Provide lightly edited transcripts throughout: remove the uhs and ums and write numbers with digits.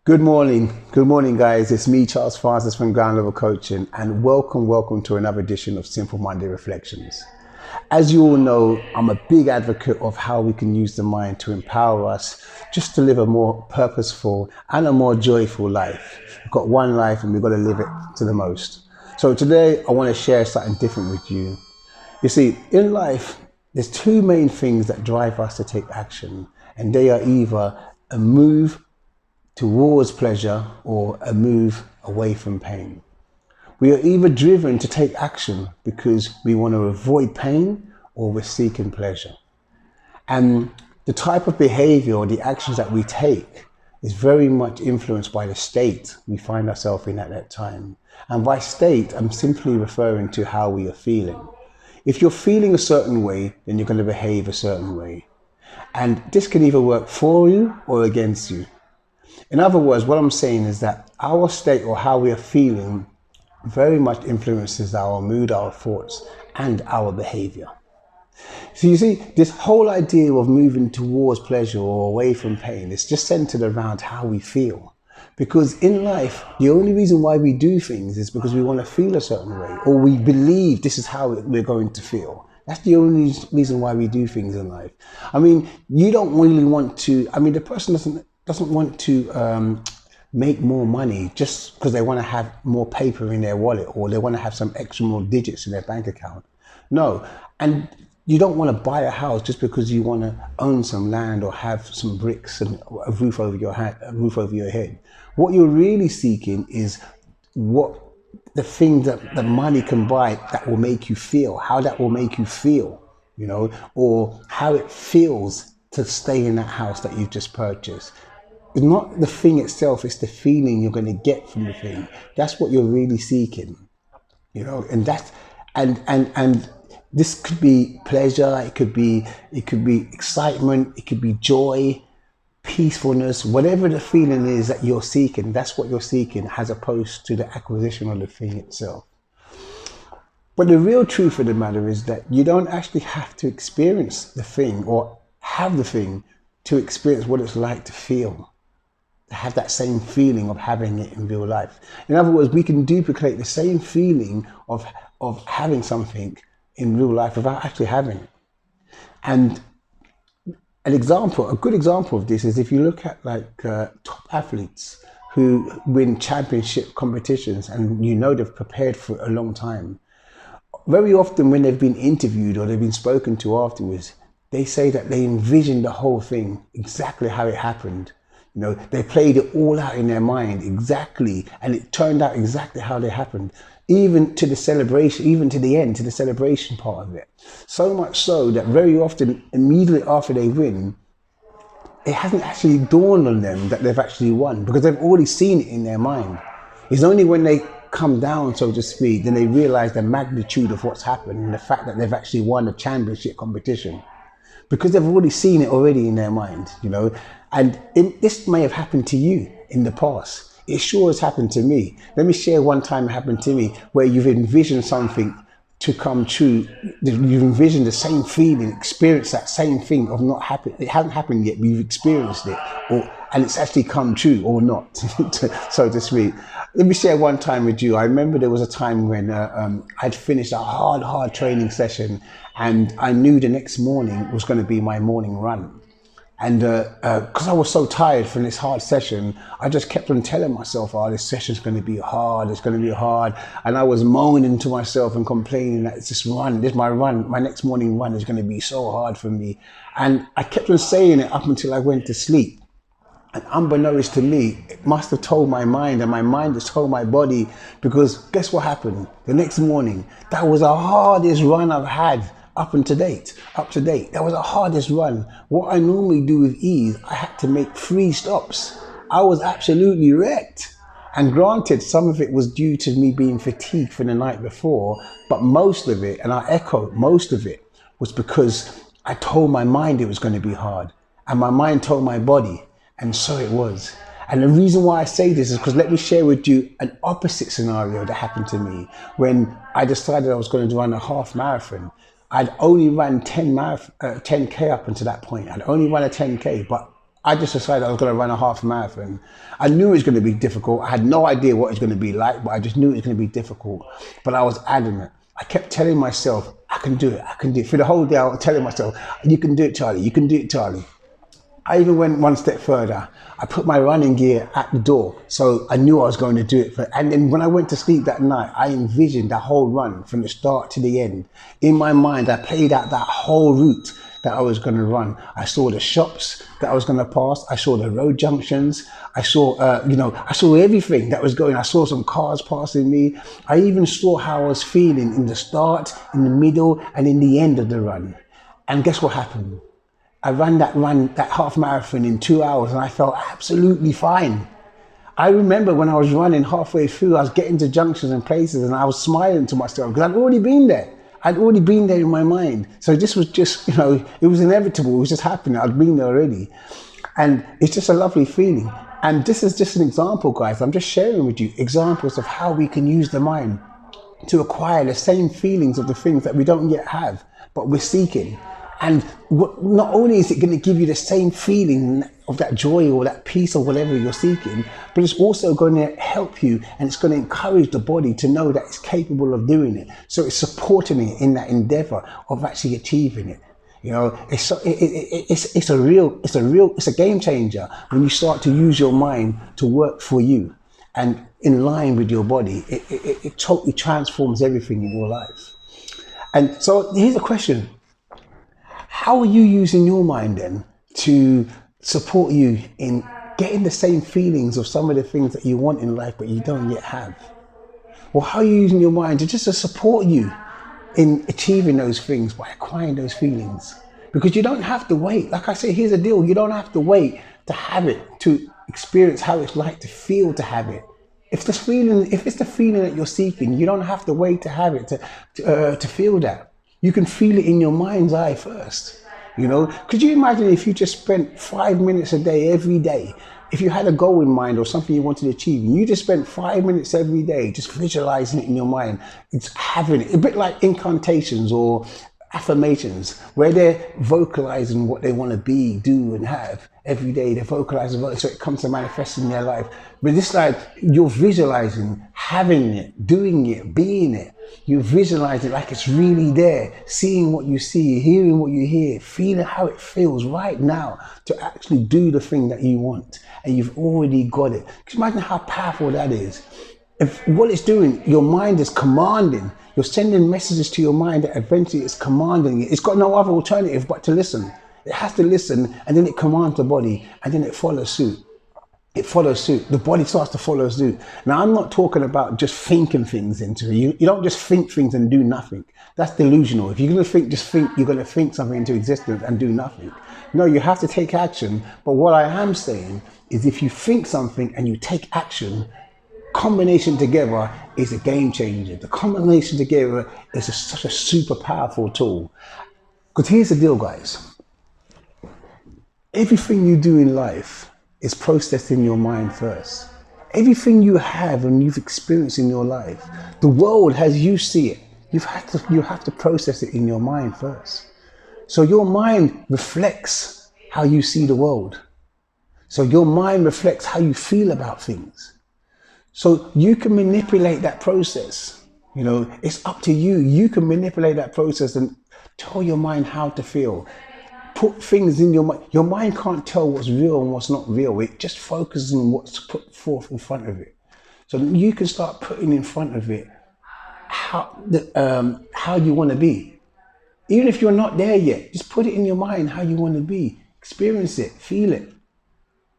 Good morning, guys. It's me, Charles Francis from Ground Level Coaching, and welcome to another edition of Simple Monday Reflections. As you all know, I'm a big advocate of how we can use the mind to empower us just to live a more purposeful and a more joyful life. We've got one life and we've got to live it to the most. So today, I want to share something different with you. You see, in life, there's two main things that drive us to take action, and they are either a move towards pleasure or a move away from pain. We are either driven to take action because we want to avoid pain or we're seeking pleasure. And the type of behavior or the actions that we take is very much influenced by the state we find ourselves in at that time. And by state, I'm simply referring to how we are feeling. If you're feeling a certain way, then you're going to behave a certain way. And this can either work for you or against you. In other words, what I'm saying is that our state or how we are feeling very much influences our mood, our thoughts, and our behavior. So you see, this whole idea of moving towards pleasure or away from pain is just centered around how we feel. Because in life, the only reason why we do things is because we want to feel a certain way, or we believe this is how we're going to feel. That's the only reason why we do things in life. I mean, you don't really want to, the person doesn't want to make more money just because they want to have more paper in their wallet or they want to have some extra more digits in their bank account. No, and you don't want to buy a house just because you want to own some land or have some bricks and a roof over your head. What you're really seeking is what the thing that the money can buy that will make you feel, how that will make you feel, or how it feels to stay in that house that you've just purchased. It's not the thing itself, it's the feeling you're going to get from the thing. That's what you're really seeking, and that's and this could be pleasure, it could be excitement, it could be joy, peacefulness, whatever the feeling is that you're seeking, that's what you're seeking, as opposed to the acquisition of the thing itself. But the real truth of the matter is that you don't actually have to experience the thing or have the thing to experience what it's like to feel. Have that same feeling of having it in real life. In other words, we can duplicate the same feeling of having something in real life without actually having it. And a good example of this is if you look at top athletes who win championship competitions and they've prepared for a long time. Very often when they've been interviewed or they've been spoken to afterwards, they say that they envisioned the whole thing exactly how it happened. They played it all out in their mind exactly, and it turned out exactly how they happened, even to the celebration, even to the end, to the celebration part of it. So much so that very often, immediately after they win, it hasn't actually dawned on them that they've actually won because they've already seen it in their mind. It's only when they come down, so to speak, then they realize the magnitude of what's happened and the fact that they've actually won a championship competition. Because they've already seen it already in their mind, And this may have happened to you in the past. It sure has happened to me. Let me share one time it happened to me where you've envisioned something to come true. You've envisioned the same feeling, experienced that same thing of not happening. It hasn't happened yet, but you've experienced it, and it's actually come true or not, so to speak. Let me share one time with you. I remember there was a time when I'd finished a hard training session and I knew the next morning was going to be my morning run. And because I was so tired from this hard session, I just kept on telling myself, this session's going to be hard, it's going to be hard. And I was moaning to myself and complaining that my next morning run is going to be so hard for me. And I kept on saying it up until I went to sleep. And unbeknownst to me, it must have told my mind, and my mind has told my body, because guess what happened? The next morning, that was the hardest run I've had up to date. That was the hardest run. What I normally do with ease, I had to make 3 stops. I was absolutely wrecked. And granted, some of it was due to me being fatigued from the night before, but most of it, and I echo, most of it was because I told my mind it was going to be hard. And my mind told my body. And so it was. And the reason why I say this is because let me share with you an opposite scenario that happened to me when I decided I was going to run a half marathon. I'd only run 10K up until that point. I'd only run a 10K, but I just decided I was going to run a half marathon. I knew it was going to be difficult. I had no idea what it was going to be like, but I just knew it was going to be difficult. But I was adamant. I kept telling myself, I can do it, I can do it. For the whole day, I was telling myself, you can do it, Charlie, you can do it, Charlie. I even went one step further. I put my running gear at the door, so I knew I was going to do it. And then when I went to sleep that night, I envisioned the whole run from the start to the end. In my mind, I played out that whole route that I was going to run. I saw the shops that I was going to pass. I saw the road junctions. I saw, I saw everything that was going. I saw some cars passing me. I even saw how I was feeling in the start, in the middle, and in the end of the run. And guess what happened? I ran that half marathon in 2 hours, and I felt absolutely fine. I remember when I was running halfway through, I was getting to junctions and places, and I was smiling to myself because I'd already been there. I'd already been there in my mind. So this was just, it was inevitable. It was just happening. I'd been there already. And it's just a lovely feeling. And this is just an example, guys. I'm just sharing with you examples of how we can use the mind to acquire the same feelings of the things that we don't yet have, but we're seeking. And not only is it going to give you the same feeling of that joy or that peace or whatever you're seeking, but it's also going to help you, and it's going to encourage the body to know that it's capable of doing it. So it's supporting it in that endeavor of actually achieving it. It's a game changer when you start to use your mind to work for you and in line with your body. It totally transforms everything in your life. And so here's a question. How are you using your mind then to support you in getting the same feelings of some of the things that you want in life but you don't yet have? Or how are you using your mind to just to support you in achieving those things by acquiring those feelings? Because you don't have to wait. Like I say, here's the deal. You don't have to wait to have it, to experience how it's like to feel to have it. If it's the feeling that you're seeking, you don't have to wait to have it to feel that. You can feel it in your mind's eye first. Could you imagine if you just spent 5 minutes a day, every day, if you had a goal in mind or something you wanted to achieve, and you just spent 5 minutes every day just visualizing it in your mind, it's having it, a bit like incantations or affirmations, where they're vocalizing what they want to be, do, and have every day. They're vocalizing so it comes to manifest in their life. But this like you're visualizing, having it, doing it, being it. You visualize it like it's really there, seeing what you see, hearing what you hear, feeling how it feels right now to actually do the thing that you want. And you've already got it. Can you imagine how powerful that is? If what it's doing, your mind is commanding. You're sending messages to your mind that eventually it's commanding it. It's got no other alternative but to listen. It has to listen, and then it commands the body, and then it follows suit. It follows suit. The body starts to follow suit. Now, I'm not talking about just thinking things into it. You don't just think things and do nothing. That's delusional. If you're going to think, just think, you're going to think something into existence and do nothing. No, you have to take action. But what I am saying is if you think something and you take action, combination together is a game changer. The combination together is such a super powerful tool. Because here's the deal, guys. Everything you do in life is processed in your mind first. Everything you have and you've experienced in your life, the world as you see it, you have to process it in your mind first. So your mind reflects how you see the world. So your mind reflects how you feel about things. So you can manipulate that process. It's up to you. You can manipulate that process and tell your mind how to feel. Put things in your mind. Your mind can't tell what's real and what's not real. It just focuses on what's put forth in front of it. So you can start putting in front of it how you want to be. Even if you're not there yet, just put it in your mind how you want to be. Experience it, feel it,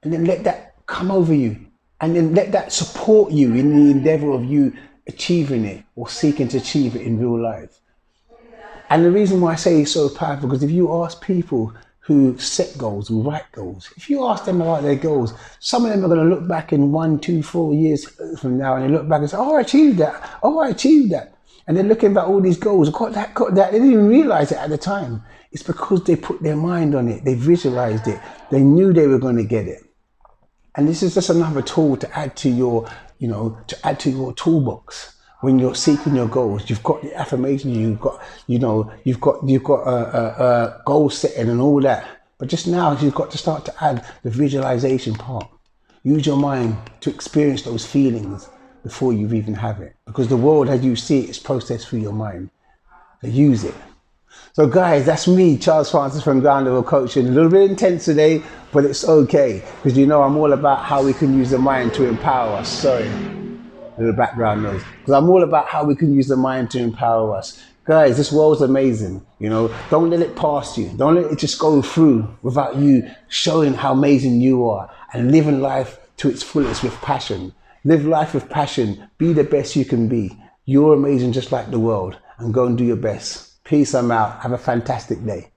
and then let that come over you. And then let that support you in the endeavor of you achieving it or seeking to achieve it in real life. And the reason why I say it's so powerful, because if you ask people who set goals, who write goals, if you ask them about their goals, some of them are going to look back in 1, 2, 4 years from now, and they look back and say, oh, I achieved that. Oh, I achieved that. And they're looking back all these goals, got that. They didn't even realize it at the time. It's because they put their mind on it. They visualized it. They knew they were going to get it. And this is just another tool to add to your, your toolbox. When you're seeking your goals, you've got the affirmation, you've got goal setting and all that. But just now, you've got to start to add the visualization part. Use your mind to experience those feelings before you even have it. Because the world as you see it is processed through your mind. So use it. So guys, that's me, Charles Francis from Ground Level Coaching. A little bit intense today, but it's okay. Because you know I'm all about how we can use the mind to empower us. Sorry, a little background noise. Because I'm all about how we can use the mind to empower us. Guys, this world's amazing. You know, don't let it pass you. Don't let it just go through without you showing how amazing you are and living life to its fullest with passion. Live life with passion. Be the best you can be. You're amazing just like the world. And go and do your best. Peace, I'm out. Have a fantastic day.